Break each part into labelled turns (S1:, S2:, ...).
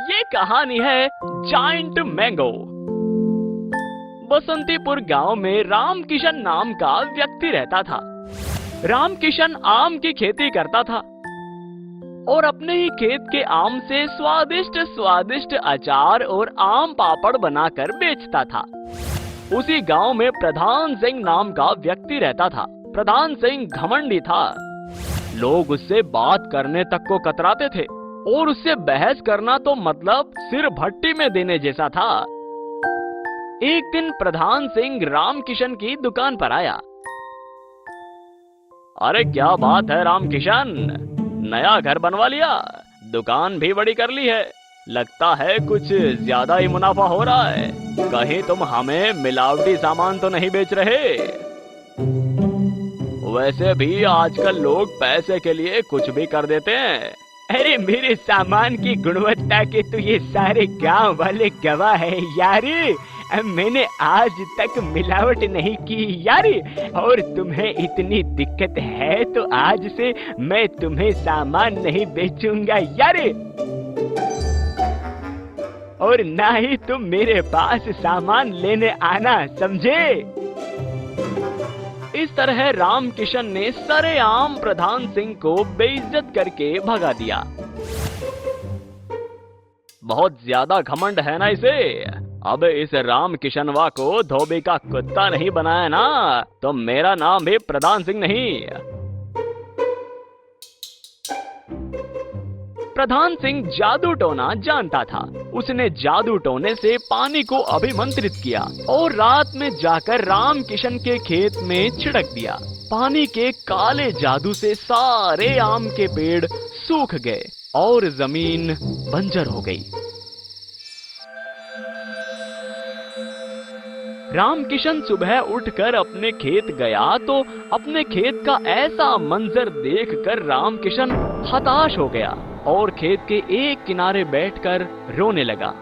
S1: ये कहानी है जायंट मैंगो। बसंतीपुर गांव में राम किशन नाम का व्यक्ति रहता था। राम किशन आम की खेती करता था और अपने ही खेत के आम से स्वादिष्ट स्वादिष्ट अचार और आम पापड़ बनाकर बेचता था। उसी गांव में प्रधान सिंह नाम का व्यक्ति रहता था। प्रधान सिंह घमंडी था। लोग उससे बात करने तक को कतराते थे और उससे बहस करना तो मतलब सिर भट्टी में देने जैसा था। एक दिन प्रधान सिंह राम किशन की दुकान पर आया। अरे क्या बात है राम किशन, नया घर बनवा लिया, दुकान भी बड़ी कर ली है, लगता है कुछ ज्यादा ही मुनाफा हो रहा है। कहीं तुम हमें मिलावटी सामान तो नहीं बेच रहे? वैसे भी आजकल लोग पैसे के लिए कुछ भी कर देते हैं। अरे मेरे सामान की गुणवत्ता के तो ये सारे गांव वाले गवाह है यार। मैंने आज तक मिलावट नहीं की यार, और तुम्हें इतनी दिक्कत है तो आज से मैं तुम्हें सामान नहीं बेचूंगा यार, और ना ही तुम मेरे पास सामान लेने आना, समझे? इस तरह राम किशन ने सरेआम प्रधान सिंह को बेइज्जत करके भगा दिया। बहुत ज्यादा घमंड है ना इसे। अब इस राम किशनवा को धोबी का कुत्ता नहीं बनाया ना तो मेरा नाम भी प्रधान सिंह नहीं। प्रधान सिंह जादू टोना जानता था। उसने जादू टोने से पानी को अभिमंत्रित किया और रात में जाकर राम किशन के खेत में छिड़क दिया। पानी के काले जादू से सारे आम के पेड़ सूख गए और जमीन बंजर हो गई। राम किशन सुबह उठकर अपने खेत गया तो अपने खेत का ऐसा मंजर देखकर राम किशन हताश हो गया और खेत के एक किनारे बैठकर रोने लगा।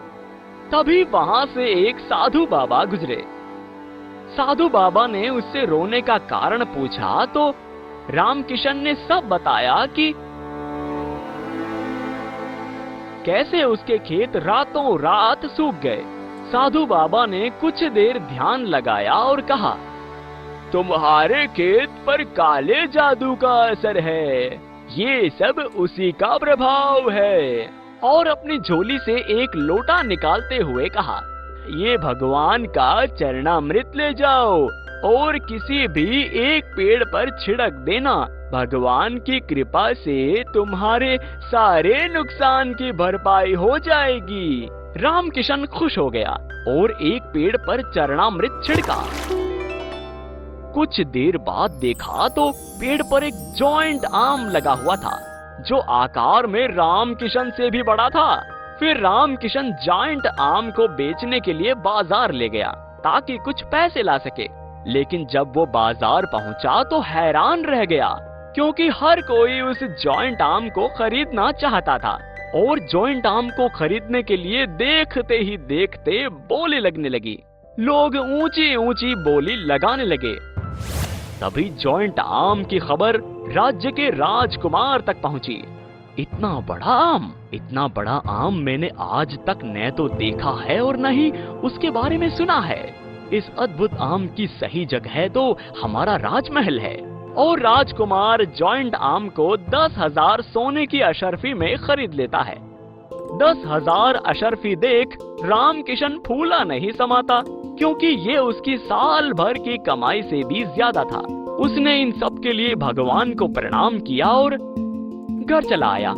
S1: तभी वहां से एक साधु बाबा गुजरे। साधु बाबा ने उससे रोने का कारण पूछा तो राम किशन ने सब बताया कि कैसे उसके खेत रातों रात सूख गए। साधु बाबा ने कुछ देर ध्यान लगाया और कहा, तुम्हारे खेत पर काले जादू का असर है, ये सब उसी का प्रभाव है। और अपनी झोली से एक लोटा निकालते हुए कहा, ये भगवान का चरणामृत ले जाओ और किसी भी एक पेड़ पर छिड़क देना। भगवान की कृपा से तुम्हारे सारे नुकसान की भरपाई हो जाएगी। राम किशन खुश हो गया और एक पेड़ पर चरणामृत छिड़का। कुछ देर बाद देखा तो पेड़ पर एक जॉइंट आम लगा हुआ था जो आकार में राम किशन से भी बड़ा था। फिर राम किशन जॉइंट आम को बेचने के लिए बाजार ले गया ताकि कुछ पैसे ला सके। लेकिन जब वो बाजार पहुंचा तो हैरान रह गया क्योंकि हर कोई उस जॉइंट आम को खरीदना चाहता था और जॉइंट आम को खरीदने के लिए देखते ही देखते बोली लगने लगी। लोग ऊंची ऊंची बोली लगाने लगे। तभी जॉइंट आम की खबर राज्य के राजकुमार तक पहुंची। इतना बड़ा आम मैंने आज तक न तो देखा है और न ही उसके बारे में सुना है। इस अद्भुत आम की सही जगह तो हमारा राजमहल है। और राजकुमार जॉइंट आम को 10,000 सोने की अशर्फी में खरीद लेता है। 10,000 अशर्फी देख राम किशन फूला नहीं समाता क्योंकि ये उसकी साल भर की कमाई से भी ज्यादा था। उसने इन सब के लिए भगवान को प्रणाम किया और घर चला आया।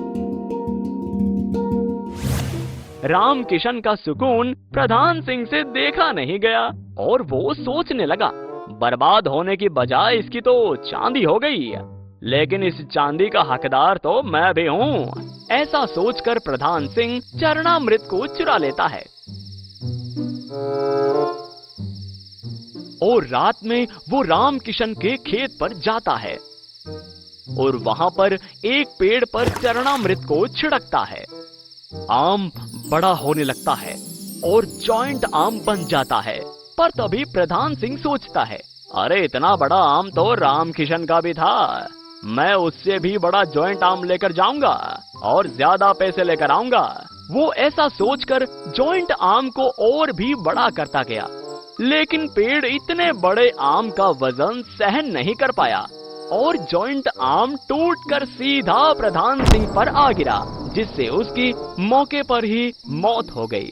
S1: राम किशन का सुकून प्रधान सिंह से देखा नहीं गया और वो सोचने लगा, बर्बाद होने की बजाय इसकी तो चांदी हो गई, लेकिन इस चांदी का हकदार तो मैं भी हूँ। ऐसा सोचकर प्रधान सिंह चरणामृत को चुरा लेता है और रात में वो राम किशन के खेत पर जाता है और वहां पर एक पेड़ पर चरणामृत को छिड़कता है। आम बड़ा होने लगता है और जॉइंट आम बन जाता है। पर तभी प्रधान सिंह सोचता है, अरे इतना बड़ा आम तो राम किशन का भी था, मैं उससे भी बड़ा जॉइंट आम लेकर जाऊंगा और ज्यादा पैसे लेकर आऊंगा। वो ऐसा सोचकर जॉइंट आर्म को और भी बड़ा करता गया, लेकिन पेड़ इतने बड़े आम का वजन सहन नहीं कर पाया और जॉइंट आर्म टूटकर सीधा प्रधान सिंह पर आ गिरा, जिससे उसकी मौके पर ही मौत हो गई।